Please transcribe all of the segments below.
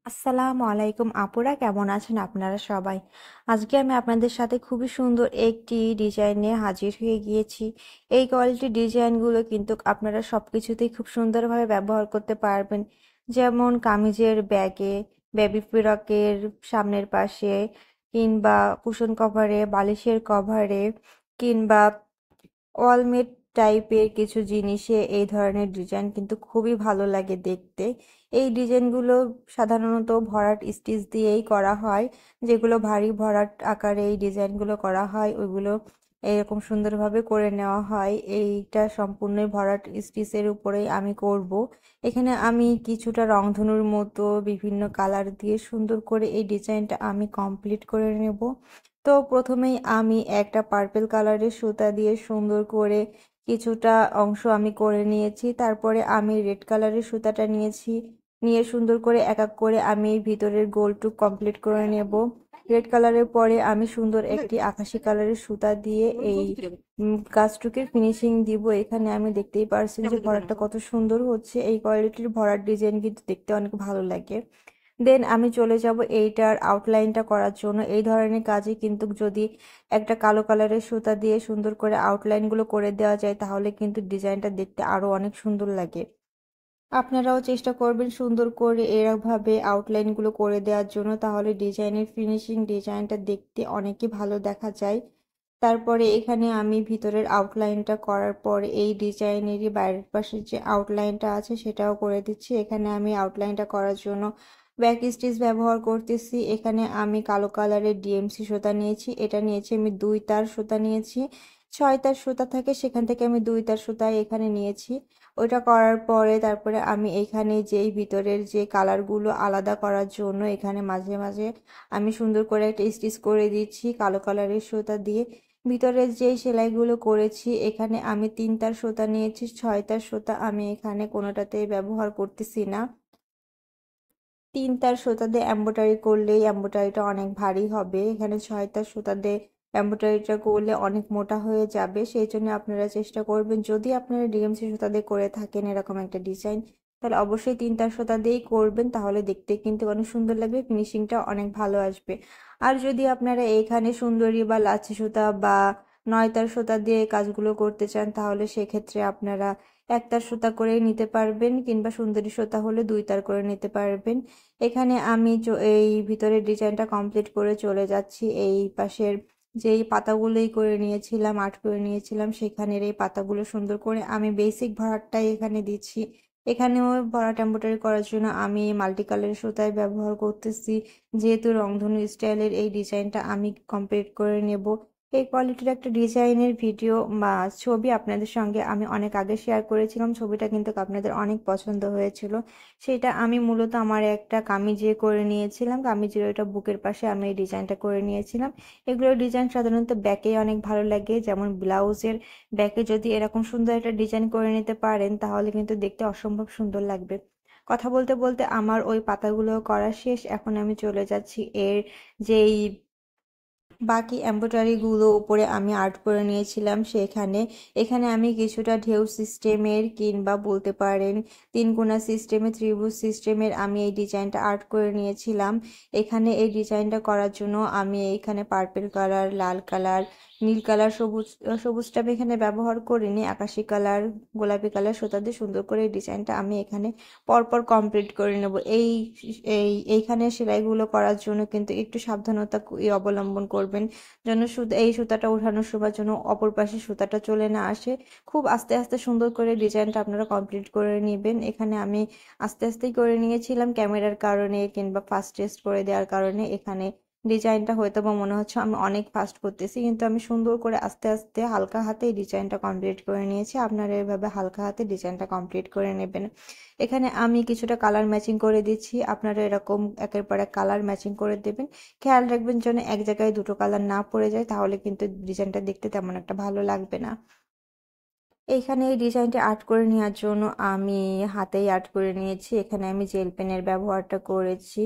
আসসালামু আলাইকুম আপুরা, কেমন আছেন আপনারা সবাই? আজকে আমি আপনাদের সাথে খুবই সুন্দর একটি ডিজাইন নিয়ে হাজির হয়ে গিয়েছি। এই কোয়ালিটির ডিজাইনগুলো কিন্তু আপনারা সবকিছুতেই খুব সুন্দরভাবে ব্যবহার করতে পারবেন। যেমন কামিজের ব্যাগে, বেবি ফ্রকের সামনের পাশে, কিংবা কুশন কভারে, বালিশের কভারে, কিংবা অলমেট টাইপের কিছু জিনিসে এই ধরনের ডিজাইন কিন্তু খুবই ভালো লাগে দেখতে। এই ডিজাইনগুলো সাধারণত ভরাট স্টিচ দিয়েই করা হয়। যেগুলো ভারী ভরাট আকারে এই ডিজাইনগুলো করা হয়, ওইগুলো এরকম সুন্দরভাবে করে নেওয়া হয়। এইটা সম্পূর্ণই ভরাট স্টিচের উপরেই আমি করব। এখানে আমি কিছুটা রংধনুর মতো বিভিন্ন কালার দিয়ে সুন্দর করে এই ডিজাইনটা আমি কমপ্লিট করে নেব। তো প্রথমেই আমি একটা পার্পল কালারের সুতা দিয়ে সুন্দর করে কিছুটা অংশ আমি করে নিয়েছি। তারপরে আমি রেড কালারের সুতাটা নিয়েছি, নিয়ে সুন্দর করে এক এক করে আমি এই ভিতরের গোলটুক কমপ্লিট করে নেব। রেড কালারের পরে আমি সুন্দর একটি আকাশি কালারের সুতা দিয়ে এই কাজটুকের ফিনিশিং দিব। এখানে আমি দেখতেই পারছেন যে ভরাটটা কত সুন্দর হচ্ছে। এই কোয়ালিটির ভরাট ডিজাইন কিন্তু দেখতে অনেক ভালো লাগে। দেন আমি চলে যাব এইটার আউটলাইনটা করার জন্য। এই ধরনের কাজে কিন্তু যদি একটা কালো কালারের সুতা দিয়ে সুন্দর করে আউটলাইনগুলো করে দেওয়া যায়, তাহলে কিন্তু ডিজাইনটা দেখতে আরো অনেক সুন্দর লাগে। আপনারাও চেষ্টা করবেন সুন্দর করে এরকমভাবে আউটলাইনগুলো করে দেওয়ার জন্য, তাহলে ডিজাইনের ফিনিশিং ডিজাইনটা দেখতে অনেকই ভালো দেখা যায়। তারপরে এখানে আমি ভিতরের আউটলাইনটা করার পর এই ডিজাইনেরই বাইরের পাশে যে আউটলাইনটা আছে সেটাও করে দিচ্ছি। এখানে আমি আউটলাইনটা করার জন্য ব্যাক স্টিচ ব্যবহার করতেছি। এখানে আমি কালো কালারের ডিএমসি সুতা নিয়েছি। এটা নিয়েছি আমি 2 তার সুতা নিয়েছি। 6 তার সুতা থাকে, সেখান থেকে আমি 2 তার সুতা এখানে নিয়েছি। ওইটা করার পরে তারপরে আমি এইখানে যেই ভিতরের যে কালারগুলো আলাদা করার জন্য এখানে মাঝে মাঝে আমি সুন্দর করে একটা স্টিচ করে দিচ্ছি কালো কালারের সুতা দিয়ে। ভিতরের যেই সেলাইগুলো করেছি এখানে আমি 3 তার সুতা নিয়েছি। 6 তার সুতা আমি এখানে কোনোটাতেই ব্যবহার করতেছি না। 3 তার সুতা দিয়ে এম্ব্রয়ডারি করলেই এম্ব্রয়ডারিটা অনেক ভারী হবে। এখানে 6 তার সুতা দিয়ে এম্ব্রয়ডারিটা করলে অনেক মোটা হয়ে যাবে। সেই জন্য আপনারা চেষ্টা করবেন, যদি আপনারা ডিএমসি সুতা দিয়ে করে থাকেন এরকম একটা ডিজাইন, তাহলে অবশ্যই 3 তার সুতা দিয়েই করবেন, তাহলে দেখতে কিন্তু অনেক সুন্দর লাগবে, ফিনিশিংটা অনেক ভালো আসবে। আর যদি আপনারা এখানে সুন্দরী বা লাচ্ছি সুতা বা 9 তার সুতা দিয়ে কাজগুলো করতে চান, তাহলে সেক্ষেত্রে আপনারা 1 তার সুতা করে নিতে পারবেন, কিংবা সুন্দরী সুতা হলে 2 তার করে নিতে পারবেন। এখানে আমি এই ভিতরের ডিজাইনটা কমপ্লিট করে চলে যাচ্ছি এই পাশের যেই পাতাগুলোই করে নিয়েছিলাম, আর্ট করে নিয়েছিলাম, সেখানের এই পাতাগুলো সুন্দর করে আমি বেসিক ভরাটটাই এখানে দিচ্ছি। এখানেও ভরাট এমব্রয়ডারি করার জন্য আমি মাল্টি কালারের সুতায় ব্যবহার করতেছি, যেহেতু রংধনু স্টাইলের এই ডিজাইনটা আমি কমপ্লিট করে নেব। এই কোয়ালিটির একটা ডিজাইনের ভিডিও বা ছবি আপনাদের সঙ্গে আমি অনেক আগে শেয়ার করেছিলাম। ছবিটা কিন্তু আপনাদের অনেক পছন্দ হয়েছিল। সেটা আমি মূলত আমার একটা কামিজে করে নিয়েছিলাম। কামিজের ওইটা বুকের পাশে আমি এই ডিজাইনটা করে নিয়েছিলাম। এগুলোর ডিজাইন সাধারণত ব্যাকে অনেক ভালো লাগে। যেমন ব্লাউজের ব্যাকে যদি এরকম সুন্দর একটা ডিজাইন করে নিতে পারেন, তাহলে কিন্তু দেখতে অসম্ভব সুন্দর লাগবে। কথা বলতে বলতে আমার ওই পাতাগুলো করা শেষ। এখন আমি চলে যাচ্ছি এর যেই বাকি এমব্রয়ডারি গুলো উপরে আমি আর্ট করে নিয়েছিলাম সেখানে। এখানে আমি কিছুটা ঢেউ সিস্টেমের, কিংবা বলতে পারেন 3 কোণা সিস্টেমে, ত্রিভুজ সিস্টেমের আমি এই ডিজাইনটা আর্ট করে নিয়েছিলাম। এখানে এই ডিজাইনটা করার জন্য আমি এখানে পার্পল কালার, লাল কালার, নীল কালার, সবুজ সবুজটা আমি এখানে ব্যবহার করিনি, আকাশি কালার, গোলাপি কালার সুতা দিয়ে সুন্দর করে এই ডিজাইনটা আমি এখানে পরপর কমপ্লিট করে নেব। এইখানে সেলাইগুলো করার জন্য কিন্তু একটু সাবধানতা অবলম্বন করবেন, যেন এই সুতাটা ওঠানোর সময় যেন অপর পাশে সুতাটা চলে না আসে। খুব আস্তে আস্তে সুন্দর করে ডিজাইনটা আপনারা কমপ্লিট করে নেবেন। এখানে আমি আস্তে আস্তেই করে নিয়েছিলাম ক্যামেরার কারণে, কিংবা ফাস্ট টেস্ট করে দেওয়ার কারণে এখানে ডিজাইনটা হয়তো বা মনে হচ্ছে আমি অনেক ফাস্ট করতেছি, কিন্তু আমি সুন্দর করে আস্তে আস্তে হালকা হাতে এই ডিজাইনটা কমপ্লিট করে নিয়েছি। আপনারা এভাবে হালকা হাতে ডিজাইনটা কমপ্লিট করে নেবেন। এখানে আমি কিছুটা কালার ম্যাচিং করে দিচ্ছি, আপনারা এরকম একের পর এক কালার ম্যাচিং করে দেবেন। খেয়াল রাখবেন যেন এক জায়গায় দুটো কালার না পড়ে যায়, তাহলে কিন্তু ডিজাইনটা দেখতে তেমন একটা ভালো লাগবে না। এইখানে এই ডিজাইনটা আর্ট করে নেওয়ার জন্য আমি হাতেই আর্ট করে নিয়েছি। এখানে আমি জেল পেনের ব্যবহারটা করেছি।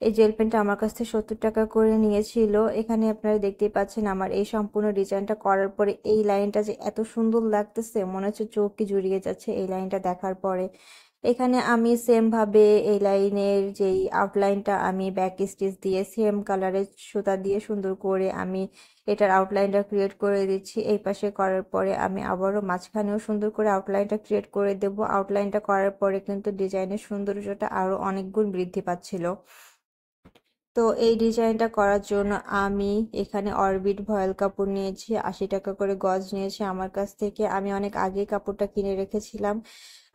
এই জেল পেনটা আমার কাছ থেকে 70 টাকা করে নিয়েছিল। এখানে আপনারা দেখতেই পাচ্ছেন আমার এই সম্পূর্ণ ডিজাইনটা করার পরে এই লাইনটা যে এত সুন্দর লাগতেছে, মনে হচ্ছে চোখ কি জুড়িয়ে যাচ্ছে এই লাইনটা দেখার পরে। এখানে আমি সেম ভাবে এই লাইনের যেই আউটলাইনটা আমি ব্যাক স্টিচ দিয়ে সেম কালারের সুতা দিয়ে সুন্দর করে আমি এটার আউটলাইনটা ক্রিয়েট করে দিচ্ছি। এই পাশে করার পরে আমি আবারও মাঝখানেও সুন্দর করে আউটলাইনটা ক্রিয়েট করে দেব। আউটলাইনটা করার পরে কিন্তু ডিজাইনের সৌন্দর্যটা আরো অনেক গুণ বৃদ্ধি পাচ্ছিল। তো এই ডিজাইনটা করার জন্য আমি এখানে অরবিট ভয়েল কাপড় নিয়েছি, 80 টাকা করে গজ নিয়েছি আমার কাছ থেকে। আমি অনেক আগে কাপড়টা কিনে রেখেছিলাম।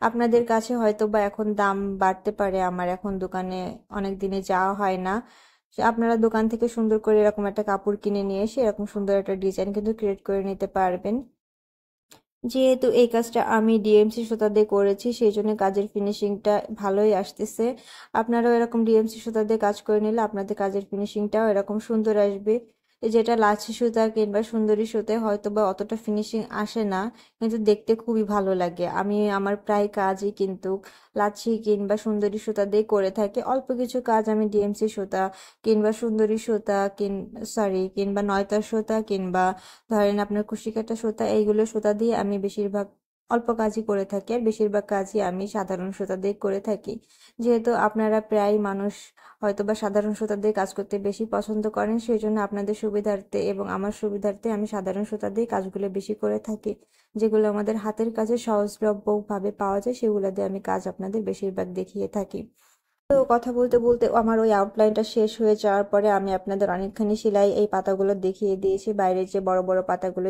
আপনাদের কাছে হয়তো বা এখন দাম বাড়তে পারে, আমার এখন দোকানে অনেক দিনে যাওয়া হয় না। আপনারা দোকান থেকে সুন্দর করে এরকম একটা কাপড় কিনে নিয়ে এসে এরকম সুন্দর একটা ডিজাইন কিন্তু ক্রিয়েট করে নিতে পারবেন। যেহেতু এই কাজটা আমি ডিএমসি সুতা দিয়ে করেছি, সেই জন্য কাজের ফিনিশিংটা ভালোই আসতেছে। আপনারাও এরকম ডিএমসি সুতা দিয়ে কাজ করে নিলে আপনাদের কাজের ফিনিশিংটাও এরকম সুন্দর আসবে। যেটা লাচ্ছি সুতা কিংবা সুন্দরী সুতায় হয়তো বা অতটা ফিনিশিং আসে না, কিন্তু দেখতে খুবই ভালো লাগে। আমি আমার প্রায় কাজই কিন্তু লাচ্ছি কিংবা সুন্দরী সুতা দিয়ে করে থাকি। অল্প কিছু কাজ আমি ডিএমসি সুতা কিংবা সুন্দরী সুতা কিংবা নয়তার সুতা কিংবা ধরেন আপনার কুশি কাটা সুতা, এইগুলো সুতা দিয়ে আমি বেশিরভাগ অল্প কাজই করে থাকি, আর বেশিরভাগ কাজই আমি সাধারণ সুতা দিয়ে করে থাকি। যেহেতু আপনারা প্রায় মানুষ হয়তোবা সাধারণ সুতা দিয়ে কাজ করতে বেশি পছন্দ করেন, সেই জন্য আপনাদের সুবিধার্থে এবং আমার সুবিধার্থে আমি সাধারণ সুতা দিয়ে কাজগুলো বেশি করে থাকি। যেগুলো আমাদের হাতের কাছে সহজলভ্য ভাবে পাওয়া যায় সেগুলো দিয়ে আমি কাজ আপনাদের বেশিরভাগ দেখিয়ে থাকি। তো কথা বলতে বলতে আমার ওই আউটলাইনটা শেষ হয়ে যাওয়ার পরে আমি আপনাদের অনেকখানি সেলাই এই পাতাগুলো দেখিয়ে দিয়েছি, বাইরের যে বড় বড় পাতাগুলো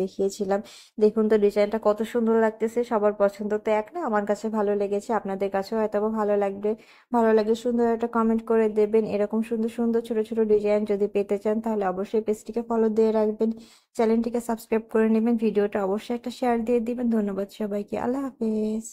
দেখিয়েছিলাম। দেখুন তো ডিজাইনটা কত সুন্দর লাগতেছে। সবার পছন্দ তো এক না, আমার কাছে ভালো লেগেছে, আপনাদের কাছেও হয়তো বা ভালো লাগবে। ভালো লাগলে সুন্দর একটা কমেন্ট করে দেবেন। এরকম সুন্দর সুন্দর ছোট ছোট ডিজাইন যদি পেতে চান তাহলে অবশ্যই পেজটিকে ফলো দিয়ে রাখবেন, চ্যানেলটিকে সাবস্ক্রাইব করে নেবেন, ভিডিওটা অবশ্যই একটা শেয়ার দিয়ে দিবেন। ধন্যবাদ সবাইকে, আল্লাহ হাফেজ।